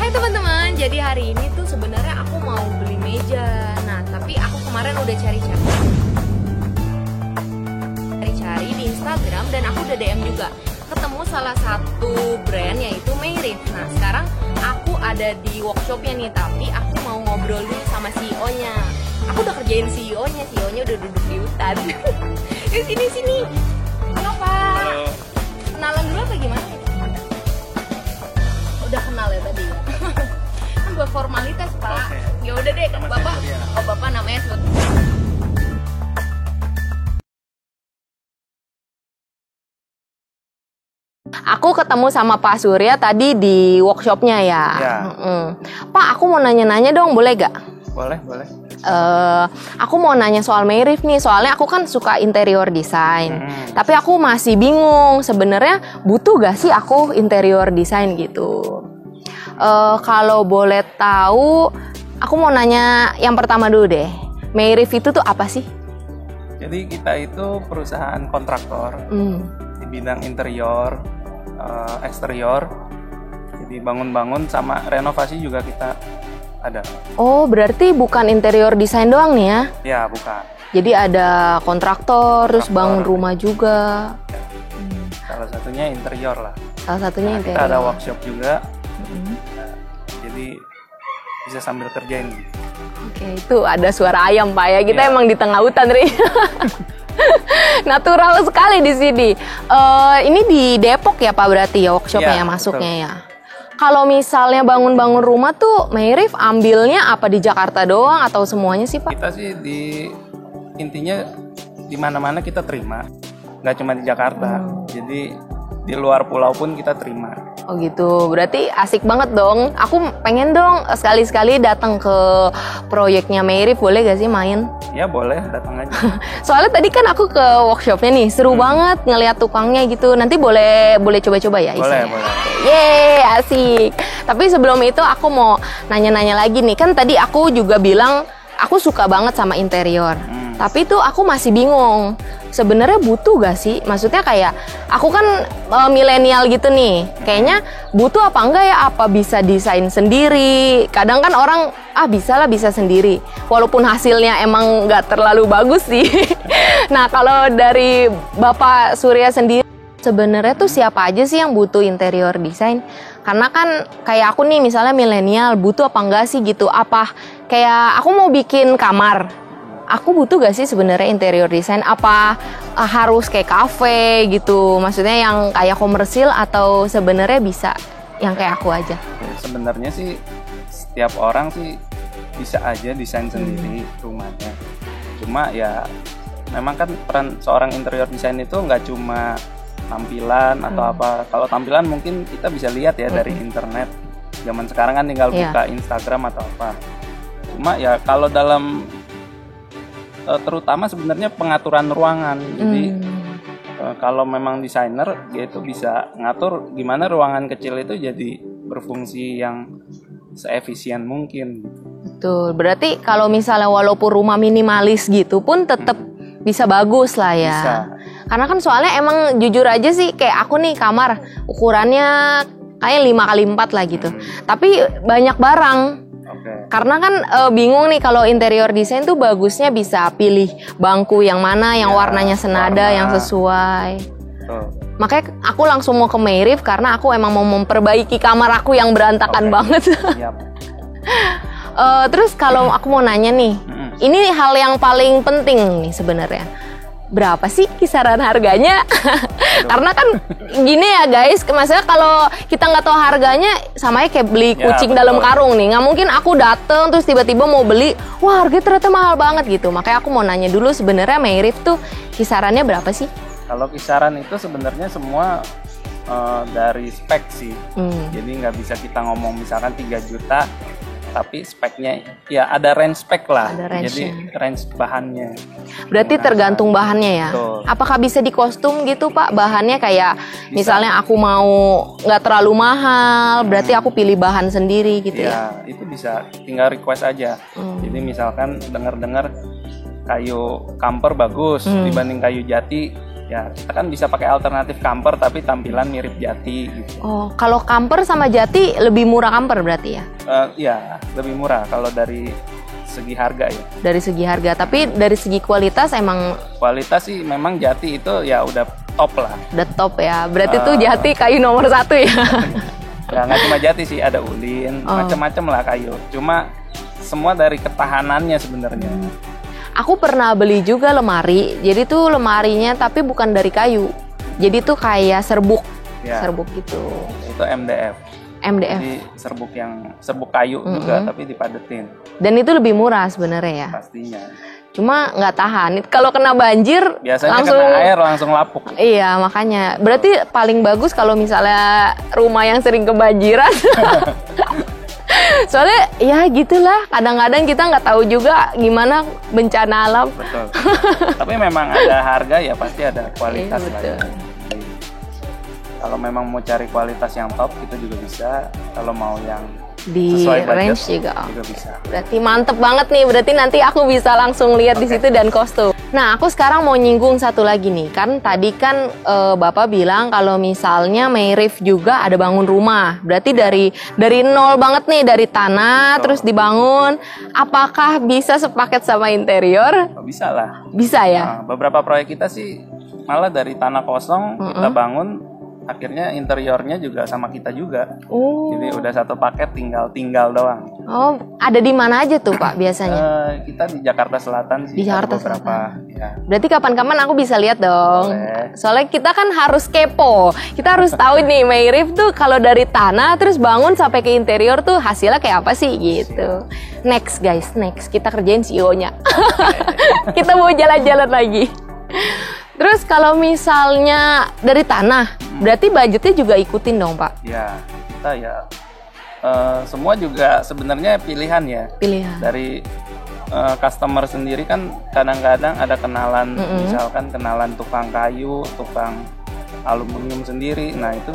Hai teman-teman, jadi hari ini tuh sebenarnya aku mau beli meja. Nah, tapi aku kemarin udah cari-cari di Instagram dan aku udah DM juga. Ketemu salah satu brand yaitu Meyrif. Nah, sekarang aku ada di workshopnya nih, tapi aku mau ngobrol dulu sama CEO-nya. Aku udah kerjain CEO-nya udah duduk di hutan. Sini. Halo Pak. Halo. Kenalan dulu apa gimana? Udah kenal ya tadi ya? Kan buat formalitas Pak. Ya udah deh, kan Bapak. Oh Bapak namanya Aku ketemu sama Pak Surya tadi di workshopnya ya. Pak, aku mau nanya-nanya dong, boleh gak? Boleh. Aku mau nanya soal Meyrif nih, soalnya aku kan suka interior design. Tapi aku masih bingung, sebenarnya butuh gak sih aku interior design gitu? Kalau boleh tahu, aku mau nanya yang pertama dulu deh. Meyrif itu tuh apa sih? Jadi kita itu perusahaan kontraktor di bidang interior, eksterior. Jadi bangun-bangun sama renovasi juga kita ada. Oh, berarti bukan interior design doang nih ya? Ya, bukan. Jadi ada kontraktor, terus bangun rumah juga. Salah satunya interior lah. Salah satunya interior. Kita ada workshop juga. Jadi bisa sambil kerjain. Oke, itu ada suara ayam Pak ya. Kita Ya. emang di tengah hutan, Ri. Natural sekali di sini. Ini di Depok ya Pak berarti ya workshopnya Ya, ya masuknya betul. ya. Kalau misalnya bangun-bangun rumah tuh Meyrif ambilnya apa di Jakarta doang atau semuanya sih Pak? Kita sih intinya di mana-mana kita terima. Nggak cuma di Jakarta. Jadi di luar pulau pun kita terima. Oh gitu, berarti asik banget dong. Aku pengen dong sekali-sekali datang ke proyeknya Meyrif, boleh gak sih main? Ya boleh, datang aja. Soalnya tadi kan aku ke workshopnya nih, seru banget ngeliat tukangnya gitu. Nanti boleh coba-coba ya isinya? Boleh. Yeay, asik. Tapi sebelum itu aku mau nanya-nanya lagi nih. Kan tadi aku juga bilang aku suka banget sama interior. Tapi tuh aku masih bingung. Sebenarnya butuh gak sih? Maksudnya kayak aku kan milenial gitu nih. Kayaknya butuh apa enggak ya? Apa bisa desain sendiri? Kadang kan orang bisa sendiri. Walaupun hasilnya emang nggak terlalu bagus sih. Nah kalau dari Bapak Surya sendiri, sebenarnya tuh siapa aja sih yang butuh interior design? Karena kan kayak aku nih misalnya milenial, butuh apa enggak sih gitu? Apa kayak aku mau bikin kamar, aku butuh gak sih sebenarnya interior design? Apa harus kayak cafe gitu? Maksudnya yang kayak komersil atau sebenarnya bisa yang kayak aku aja? Sebenarnya sih setiap orang sih bisa aja desain sendiri rumahnya. Cuma ya memang kan peran seorang interior design itu nggak cuma tampilan atau apa. Kalau tampilan mungkin kita bisa lihat ya dari internet. Zaman sekarang kan tinggal buka Instagram atau apa. Cuma ya kalau dalam terutama sebenarnya pengaturan ruangan. Jadi kalau memang desainer dia itu bisa ngatur gimana ruangan kecil itu jadi berfungsi yang seefisien mungkin. Betul. Berarti kalau misalnya walaupun rumah minimalis gitu pun tetap bisa bagus lah ya. Bisa. Karena kan soalnya emang jujur aja sih kayak aku nih kamar ukurannya kayak 5x4 lah gitu. Tapi banyak barang. Karena kan bingung nih kalau interior design tuh bagusnya bisa pilih bangku yang mana yang warnanya senada, yang sesuai. Makanya aku langsung mau ke Meyrif karena aku emang mau memperbaiki kamar aku yang berantakan banget. Terus kalau aku mau nanya nih, ini hal yang paling penting nih sebenarnya. Berapa sih kisaran harganya? Karena kan gini ya guys, maksudnya kalau kita nggak tahu harganya sama aja kayak beli kucing dalam karung nih. Nggak mungkin aku dateng terus tiba-tiba mau beli, wah harganya ternyata mahal banget gitu. Makanya aku mau nanya dulu sebenarnya Meyrif tuh kisarannya berapa sih? Kalau kisaran itu sebenarnya semua dari spek sih. Jadi nggak bisa kita ngomong misalkan 3 juta. Tapi speknya ya ada range spek lah. Jadi range bahannya. Berarti tergantung bahannya ya. Betul. Apakah bisa di kostum gitu Pak? Bahannya kayak misalnya aku mau nggak terlalu mahal, berarti aku pilih bahan sendiri gitu ya? Ya itu bisa tinggal request aja. Jadi misalkan dengar kayu kamper bagus dibanding kayu jati, ya kita kan bisa pakai alternatif camper tapi tampilan mirip jati gitu. Oh, kalau camper sama jati lebih murah camper berarti ya? Ya lebih murah kalau dari segi harga ya. Dari segi harga, tapi dari segi kualitas emang Kualitas sih memang jati itu ya udah top lah. udah top ya. Berarti tuh jati kayu nomor 1 ya. Ya nggak cuma jati sih, ada ulin, macam-macam lah kayu. Cuma semua dari ketahanannya sebenarnya. Aku pernah beli juga lemari. Jadi tuh lemarinya tapi bukan dari kayu. Jadi tuh kayak serbuk. Ya. Serbuk gitu. Itu MDF. MDF. Jadi serbuk kayu juga tapi dipadetin Dan itu lebih murah sebenarnya ya. pastinya. Cuma nggak tahan. Kalau kena banjir Biasanya langsung kena air langsung lapuk. Iya, makanya. Berarti paling bagus kalau misalnya rumah yang sering kebanjiran. Soalnya ya gitulah, kadang-kadang kita nggak tahu juga gimana bencana alam. Betul. Tapi memang ada harga ya pasti ada kualitas Iya, lah ya. betul. Jadi, kalau memang mau cari kualitas yang top itu juga bisa. Kalau mau yang Di sesuai budget range juga. bisa. Berarti mantep banget nih. Berarti nanti aku bisa langsung lihat di situ dan kostum. Nah, aku sekarang mau nyinggung satu lagi nih. Kan tadi kan Bapak bilang kalau misalnya Mayrif juga ada bangun rumah. Berarti dari nol banget nih, dari tanah terus dibangun. Apakah bisa sepaket sama interior? Oh, bisa lah. Bisa ya? Nah, beberapa proyek kita sih malah dari tanah kosong kita bangun, akhirnya interiornya juga sama kita juga. Oh. Jadi udah satu paket, tinggal doang. Oh, ada di mana aja tuh Pak biasanya? Kita di Jakarta Selatan sih. Di ada Jakarta beberapa, ya. Berarti kapan-kapan aku bisa lihat dong. Boleh. Soalnya kita kan harus kepo. Kita harus tahu nih Mayrif tuh kalau dari tanah terus bangun sampai ke interior tuh hasilnya kayak apa sih gitu. Next guys, next kita kerjain CEO-nya. Kita mau jalan-jalan lagi. Terus kalau misalnya dari tanah, berarti budgetnya juga ikutin dong Pak? Ya, kita ya semua juga sebenarnya pilihan ya. Pilihan. Dari customer sendiri kan kadang-kadang ada kenalan, misalkan kenalan tukang kayu, tukang aluminium sendiri, nah itu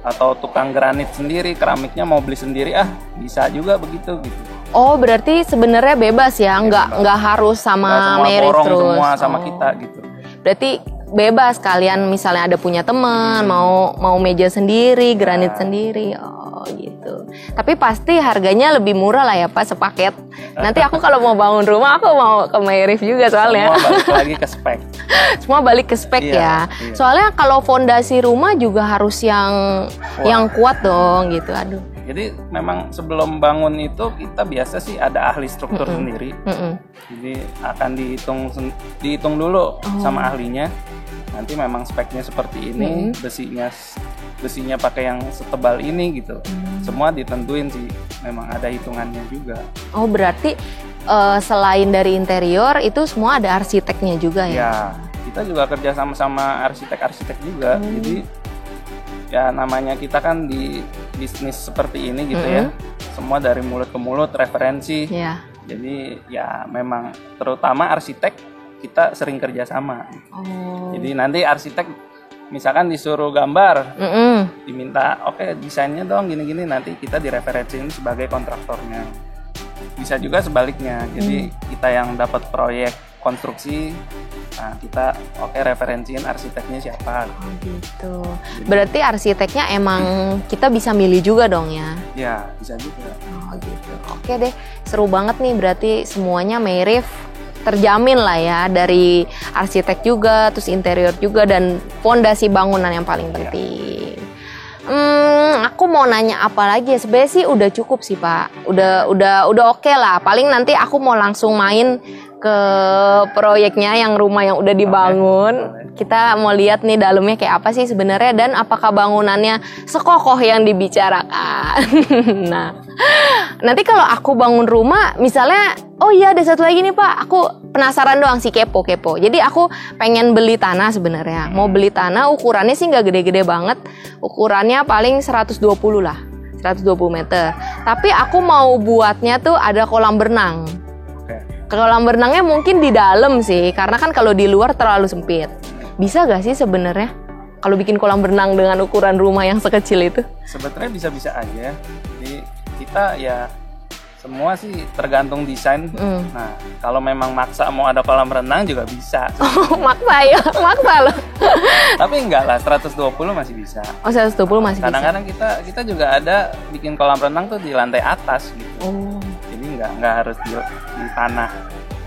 atau tukang granit sendiri, keramiknya mau beli sendiri, bisa juga begitu gitu. Oh, berarti sebenarnya bebas ya, nggak harus sama Mayrif terus. Semua sama kita gitu. Berarti bebas kalian misalnya ada punya teman mau meja sendiri, granit sendiri. Oh, gitu. Tapi pasti harganya lebih murah lah ya Pak sepaket. Nanti aku kalau mau bangun rumah aku mau ke Mayrif juga soalnya. Semua balik lagi ke spek. Semua balik ke spek ya. Iya. Soalnya kalau fondasi rumah juga harus yang kuat dong gitu. Aduh. Jadi memang sebelum bangun itu kita biasa sih ada ahli struktur sendiri. Jadi akan dihitung dulu sama ahlinya. Nanti memang speknya seperti ini, besinya pakai yang setebal ini gitu. Semua ditentuin sih. Memang ada hitungannya juga. Oh, berarti selain dari interior itu semua ada arsiteknya juga ya? Ya, kita juga kerja sama arsitek-arsitek juga. Jadi ya namanya kita kan di bisnis seperti ini gitu ya. Semua dari mulut ke mulut, referensi. Yeah. Jadi ya memang terutama arsitek kita sering kerja sama. Oh. Jadi nanti arsitek misalkan disuruh gambar, diminta oke, desainnya dong gini-gini, nanti kita direferensiin sebagai kontraktornya. Bisa juga sebaliknya. Jadi kita yang dapat proyek konstruksi, nah kita referensiin arsiteknya siapa. Oh gitu. Berarti arsiteknya emang kita bisa milih juga dong ya? Ya, bisa juga. Oh gitu. Oke deh, seru banget nih. Berarti semuanya Mayrif terjamin lah ya, dari arsitek juga, terus interior juga, dan fondasi bangunan yang paling penting. Aku mau nanya apa lagi ya? Sebenarnya sih udah cukup sih Pak. Udah oke lah. Paling nanti aku mau langsung main ke proyeknya yang rumah yang udah dibangun. Kita mau lihat nih dalamnya kayak apa sih sebenarnya, dan apakah bangunannya sekokoh yang dibicarakan. Nah, nanti kalau aku bangun rumah, misalnya, oh iya ada satu lagi nih Pak, aku penasaran doang sih, kepo. Jadi aku pengen beli tanah sebenarnya. Mau beli tanah, ukurannya sih nggak gede-gede banget. Ukurannya paling 120 lah, 120 meter. Tapi aku mau buatnya tuh ada kolam berenang. Kolam berenangnya mungkin di dalam sih, karena kan kalau di luar terlalu sempit. Bisa gak sih sebenarnya kalau bikin kolam berenang dengan ukuran rumah yang sekecil itu? Sebetulnya bisa-bisa aja. Jadi kita ya Semua sih tergantung desain. Hmm. Nah, kalau memang maksa mau ada kolam renang juga bisa. Oh, maksa ya, maksa loh. Tapi enggak lah, 120 masih bisa. Oh, 120 masih bisa. Kadang-kadang kita juga ada bikin kolam renang tuh di lantai atas gitu. Oh. Jadi nggak harus di tanah.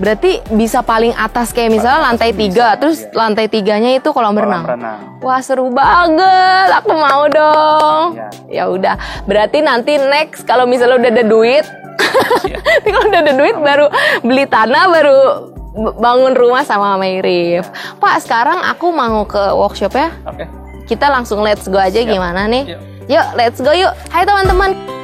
Berarti bisa paling atas kayak misalnya Paling lantai atas 3, bisa, terus iya. lantai 3-nya itu kolam renang. Renang. Wah, seru banget. Aku mau dong. Iya. Ya udah. Berarti nanti next kalau misalnya udah ada duit, Iya. nanti kalau udah ada duit baru beli tanah, baru bangun rumah sama Mayrif. Pak, sekarang aku mau ke workshop ya. Oke. Kita langsung let's go aja. Siap. Gimana nih? Yuk. Yuk, let's go yuk. Hai teman-teman.